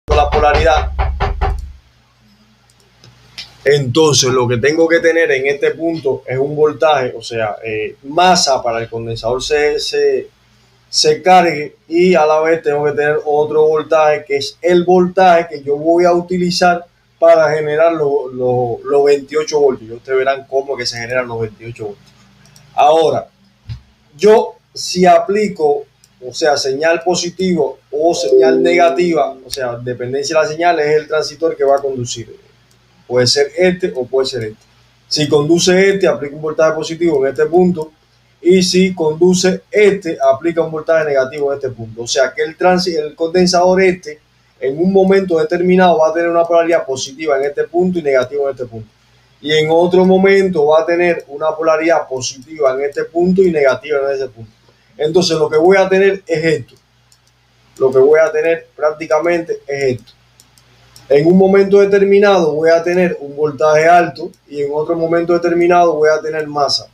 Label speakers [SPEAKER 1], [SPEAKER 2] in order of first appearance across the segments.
[SPEAKER 1] la polaridad. Entonces lo que tengo que tener en este punto es un voltaje, o sea, masa para el condensador se cargue, y a la vez tengo que tener otro voltaje que es el voltaje que yo voy a utilizar para generar los 28 voltios. Y ustedes verán cómo que se generan los 28 voltios. Ahora, yo si aplico, o sea, señal positivo o señal negativa, o sea, dependencia de la señal, es el transistor que va a conducir. Puede ser este o puede ser este. Si conduce este, aplica un voltaje positivo en este punto, y si conduce este, aplica un voltaje negativo en este punto. O sea que el condensador este, en un momento determinado, va a tener una polaridad positiva en este punto y negativa en este punto. Y en otro momento va a tener una polaridad positiva en este punto y negativa en ese punto. Entonces lo que voy a tener es esto. Lo que voy a tener prácticamente es esto. En un momento determinado voy a tener un voltaje alto y en otro momento determinado voy a tener masa.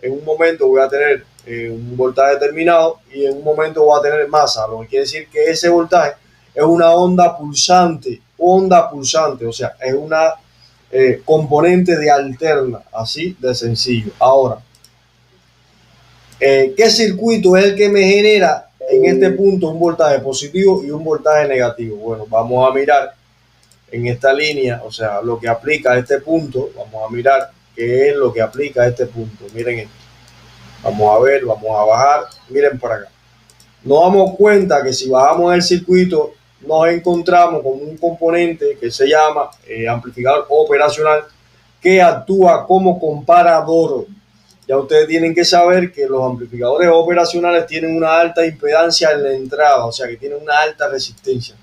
[SPEAKER 1] En un momento voy a tener un voltaje determinado y en un momento voy a tener masa, lo que quiere decir que ese voltaje es una onda pulsante, o sea, es una componente de alterna, así de sencillo. Ahora, ¿qué circuito es el que me genera en este punto un voltaje positivo y un voltaje negativo? Bueno, vamos a mirar en esta línea, o sea, lo que aplica a este punto. Vamos a mirar qué es lo que aplica a este punto. Miren esto. Vamos a ver, vamos a bajar. Miren por acá. Nos damos cuenta que si bajamos el circuito, nos encontramos con un componente que se llama amplificador operacional, que actúa como comparador. Ya ustedes tienen que saber que los amplificadores operacionales tienen una alta impedancia en la entrada, o sea que tienen una alta resistencia,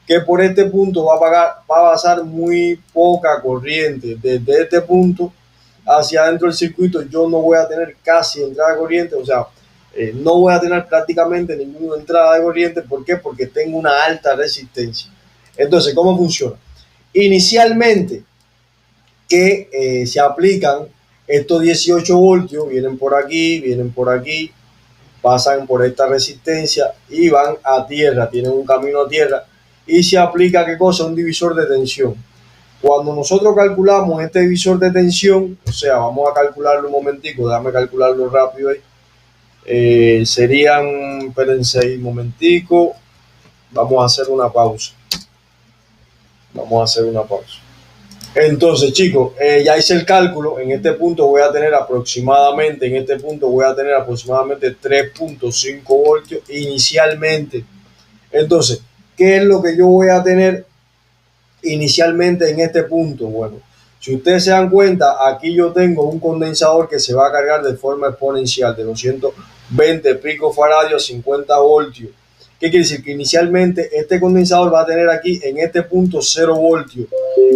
[SPEAKER 1] que por este punto va a pasar muy poca corriente. Desde este punto hacia adentro del circuito yo no voy a tener casi entrada de corriente, o sea, no voy a tener prácticamente ninguna entrada de corriente. ¿Por qué? Porque tengo una alta resistencia. Entonces, ¿cómo funciona? Inicialmente, que se aplican estos 18 voltios, vienen por aquí, pasan por esta resistencia y van a tierra, tienen un camino a tierra, y se aplica, ¿qué cosa? Un divisor de tensión. Cuando nosotros calculamos este divisor de tensión, o sea, vamos a calcularlo un momentico, déjame calcularlo rápido ahí. Serían, espérense ahí un momentico, vamos a hacer una pausa. Entonces, chicos, ya hice el cálculo. En este punto voy a tener aproximadamente 3.5 voltios inicialmente. Entonces, ¿qué es lo que yo voy a tener inicialmente en este punto? Bueno, si ustedes se dan cuenta, aquí yo tengo un condensador que se va a cargar de forma exponencial de 220 picofaradios a 50 voltios. ¿Qué quiere decir? Que inicialmente este condensador va a tener aquí en este punto 0 voltios.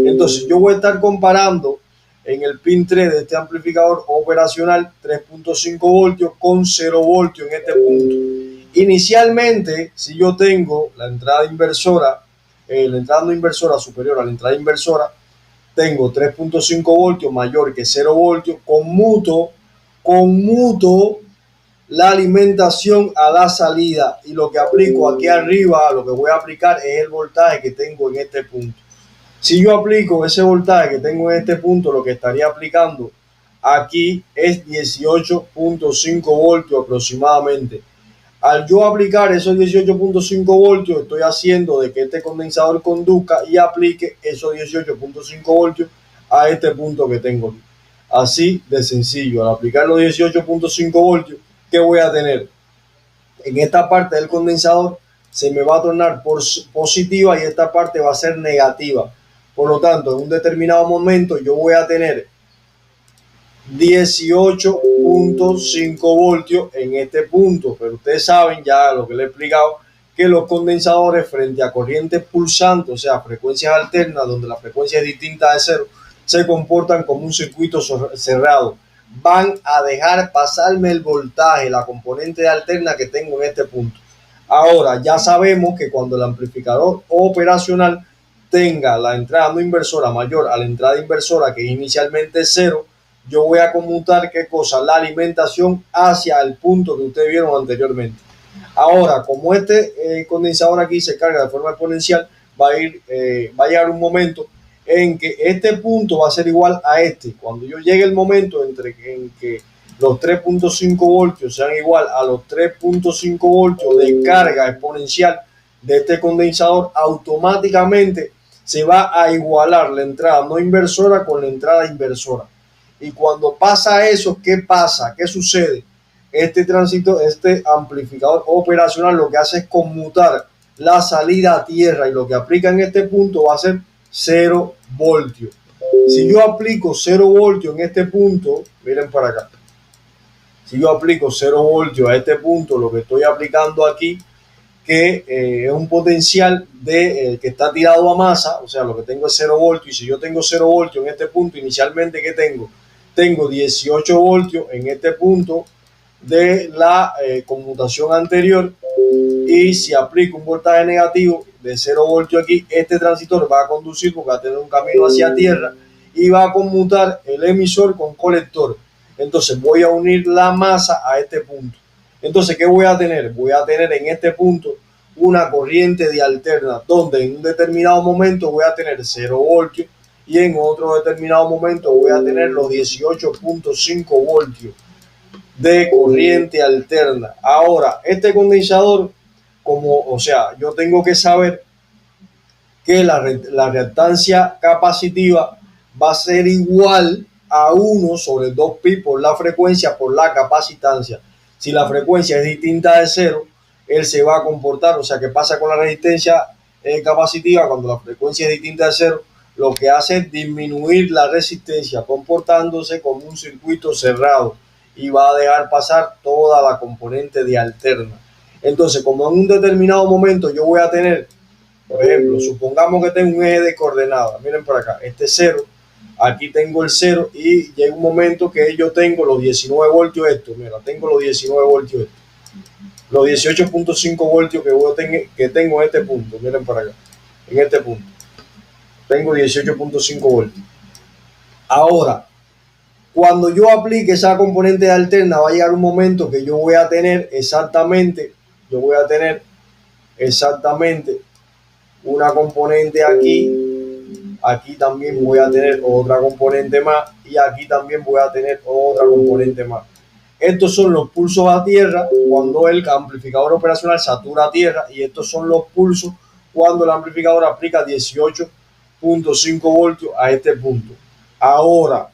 [SPEAKER 1] Entonces yo voy a estar comparando en el pin 3 de este amplificador operacional 3.5 voltios con 0 voltios en este punto. Inicialmente, si yo tengo la entrada inversora, la entrada no inversora superior a la entrada inversora, tengo 3.5 voltios mayor que 0 voltios, conmuto la alimentación a la salida, y lo que aplico aquí arriba, lo que voy a aplicar es el voltaje que tengo en este punto. Si yo aplico ese voltaje que tengo en este punto, lo que estaría aplicando aquí es 18.5 voltios aproximadamente. Al yo aplicar esos 18.5 voltios, estoy haciendo de que este condensador conduzca y aplique esos 18.5 voltios a este punto que tengo aquí. Así de sencillo. Al aplicar los 18.5 voltios, ¿qué voy a tener? En esta parte del condensador se me va a tornar positiva y esta parte va a ser negativa. Por lo tanto, en un determinado momento yo voy a tener 18.5 voltios en este punto. Pero ustedes saben ya lo que les he explicado, que los condensadores frente a corrientes pulsantes, o sea, frecuencias alternas, donde la frecuencia es distinta de cero, se comportan como un circuito cerrado. Van a dejar pasarme el voltaje, la componente de alterna que tengo en este punto. Ahora, ya sabemos que cuando el amplificador operacional tenga la entrada no inversora mayor a la entrada inversora, que es inicialmente cero, yo voy a conmutar, ¿qué cosa? La alimentación hacia el punto que ustedes vieron anteriormente. Ahora, como este condensador aquí se carga de forma exponencial, va a llegar un momento en que este punto va a ser igual a este. Cuando yo llegue el momento en que los 3.5 voltios sean igual a los 3.5 voltios de carga exponencial de este condensador, automáticamente se va a igualar la entrada no inversora con la entrada inversora. Y cuando pasa eso, ¿qué pasa? ¿Qué sucede? Este amplificador operacional lo que hace es conmutar la salida a tierra y lo que aplica en este punto va a ser 0 voltios. Si yo aplico 0 voltios en este punto, miren para acá. Si yo aplico 0 voltios a este punto, lo que estoy aplicando aquí, que es un potencial que está tirado a masa, o sea, lo que tengo es 0 voltios, y si yo tengo 0 voltios en este punto, inicialmente, ¿qué tengo? Tengo 18 voltios en este punto de la conmutación anterior, y si aplico un voltaje negativo de 0 voltios aquí, este transistor va a conducir porque va a tener un camino hacia tierra y va a conmutar el emisor con colector. Entonces voy a unir la masa a este punto. Entonces, ¿qué voy a tener? Voy a tener en este punto una corriente de alterna, donde en un determinado momento voy a tener 0 voltios y en otro determinado momento voy a tener los 18.5 voltios de corriente alterna. Ahora, este condensador, yo tengo que saber que la reactancia capacitiva va a ser igual a 1 sobre 2pi por la frecuencia por la capacitancia. Si la frecuencia es distinta de 0, él se va a comportar, o sea, ¿qué pasa con la resistencia capacitiva? Cuando la frecuencia es distinta de 0, lo que hace es disminuir la resistencia, comportándose como un circuito cerrado y va a dejar pasar toda la componente de alterna. Entonces, como en un determinado momento yo voy a tener, por ejemplo, supongamos que tengo un eje de coordenadas, miren por acá, este es 0, aquí tengo el 0 y llega un momento que yo tengo los 19 voltios estos, mira, tengo los 19 voltios estos, los 18.5 voltios que tengo en este punto, miren por acá, en este punto, tengo 18.5 voltios. Ahora, cuando yo aplique esa componente alterna, va a llegar un momento que yo voy a tener exactamente una componente aquí también voy a tener otra componente más y aquí también voy a tener otra componente más. Estos son los pulsos a tierra cuando el amplificador operacional satura a tierra, y estos son los pulsos cuando el amplificador aplica 18.5 voltios a este punto. Ahora,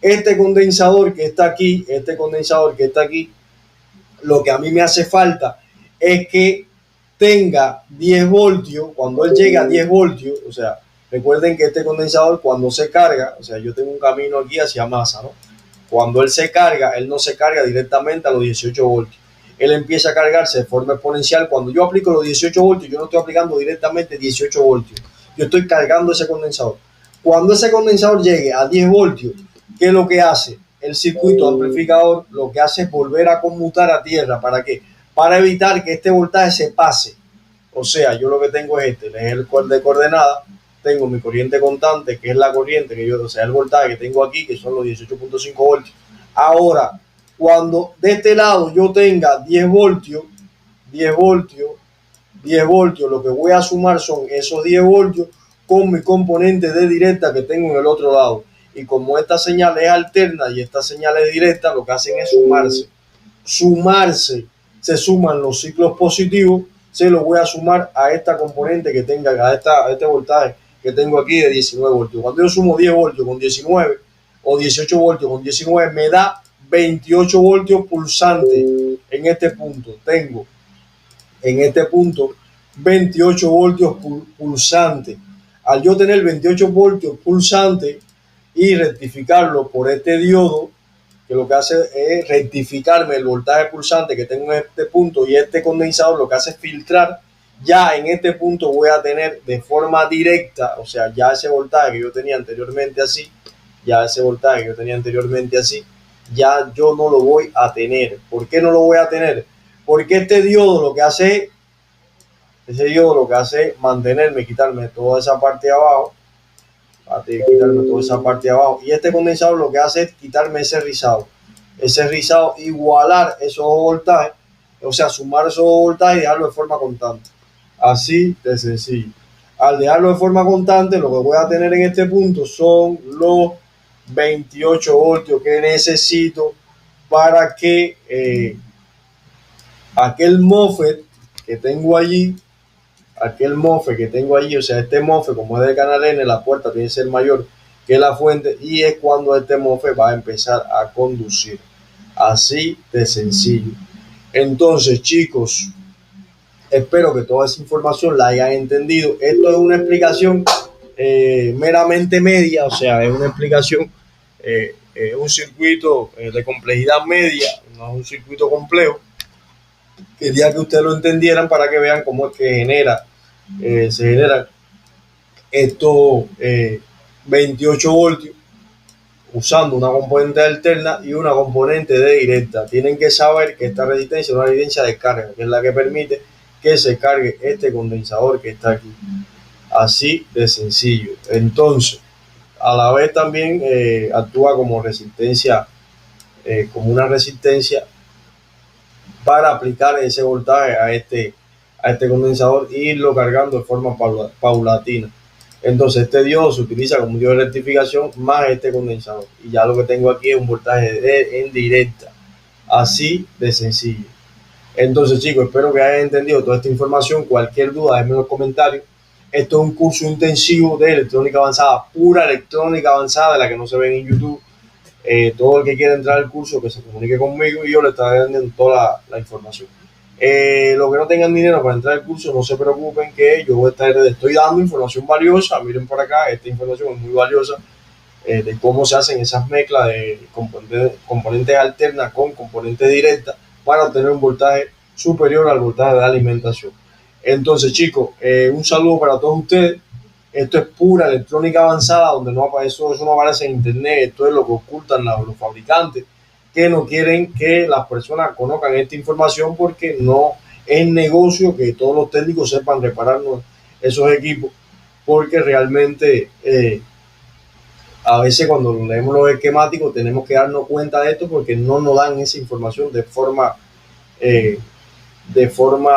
[SPEAKER 1] este condensador que está aquí, lo que a mí me hace falta es que tenga 10 voltios. Cuando él llegue a 10 voltios, o sea, recuerden que este condensador cuando se carga, o sea, yo tengo un camino aquí hacia masa, ¿no? Cuando él se carga, él no se carga directamente a los 18 voltios. Él empieza a cargarse de forma exponencial. Cuando yo aplico los 18 voltios, yo no estoy aplicando directamente 18 voltios. Yo estoy cargando ese condensador. Cuando ese condensador llegue a 10 voltios, ¿qué es lo que hace? El circuito amplificador lo que hace es volver a conmutar a tierra. ¿Para qué? Para evitar que este voltaje se pase. O sea, yo lo que tengo es el de coordenada, tengo mi corriente constante, que es la corriente que yo, o sea, el voltaje que tengo aquí, que son los 18.5 voltios. Ahora, cuando de este lado yo tenga 10 voltios, lo que voy a sumar son esos 10 voltios con mi componente de directa que tengo en el otro lado. Y como esta señal es alterna y esta señal es directa, lo que hacen es sumarse. Se suman los ciclos positivos, se los voy a sumar a esta componente que tenga, a este voltaje que tengo aquí de 19 voltios. Cuando yo sumo 10 voltios con 19 o 18 voltios con 19, me da 28 voltios pulsantes en este punto. Tengo en este punto 28 voltios pulsantes. Al yo tener 28 voltios pulsantes y rectificarlo por este diodo, que lo que hace es rectificarme el voltaje pulsante que tengo en este punto, y este condensador lo que hace es filtrar. Ya en este punto voy a tener de forma directa, o sea, ya ese voltaje que yo tenía anteriormente así, ya yo no lo voy a tener. ¿Por qué no lo voy a tener? Porque este diodo lo que hace es mantenerme, quitarme toda esa parte de abajo, y este condensador lo que hace es quitarme ese rizado, igualar esos voltajes, o sea, sumar esos voltajes y dejarlo de forma constante. Así de sencillo. Al dejarlo de forma constante, lo que voy a tener en este punto son los 28 voltios que necesito para que aquel MOSFET que tengo allí, o sea, este MOSFET, como es de canal N, la puerta tiene que ser mayor que la fuente, y es cuando este MOSFET va a empezar a conducir. Así de sencillo. Entonces, chicos, espero que toda esa información la hayan entendido. Esto es una explicación meramente media, o sea, es una explicación, un circuito de complejidad media, no es un circuito complejo. Quería que ustedes lo entendieran para que vean cómo es que se generan estos 28 voltios usando una componente alterna y una componente de directa. Tienen que saber que esta resistencia es una resistencia de carga, que es la que permite que se cargue este condensador que está aquí. Así de sencillo. Entonces, a la vez también actúa como resistencia, como una resistencia para aplicar ese voltaje a este condensador e irlo cargando de forma paulatina. Entonces este diodo se utiliza como un diodo de rectificación más este condensador. Y ya lo que tengo aquí es un voltaje en directa. Así de sencillo. Entonces, chicos, espero que hayan entendido toda esta información. Cualquier duda, déjenme en los comentarios. Esto es un curso intensivo de electrónica avanzada, pura electrónica avanzada, de la que no se ven en YouTube. Todo el que quiera entrar al curso, que se comunique conmigo y yo le estaré dando toda la información. Los que no tengan dinero para entrar al curso, no se preocupen, que yo estoy dando información valiosa. Miren por acá, esta información es muy valiosa, de cómo se hacen esas mezclas de componentes alternas con componentes directas para obtener un voltaje superior al voltaje de alimentación. Entonces, chicos, un saludo para todos ustedes. Esto es pura electrónica avanzada, donde eso no aparece en internet. Esto es lo que ocultan los fabricantes, que no quieren que las personas conozcan esta información, porque no es negocio que todos los técnicos sepan reparar esos equipos, porque realmente a veces cuando leemos los esquemáticos tenemos que darnos cuenta de esto, porque no nos dan esa información de forma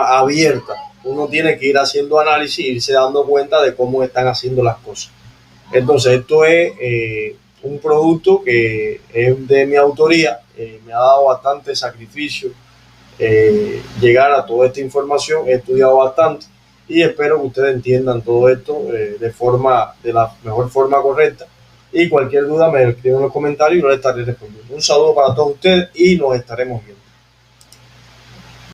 [SPEAKER 1] abierta. Uno tiene que ir haciendo análisis e irse dando cuenta de cómo están haciendo las cosas. Entonces, esto es un producto que es de mi autoría. Me ha dado bastante sacrificio llegar a toda esta información. He estudiado bastante y espero que ustedes entiendan todo esto de la mejor forma correcta. Y cualquier duda me escriben en los comentarios y yo les estaré respondiendo. Un saludo para todos ustedes y nos estaremos viendo.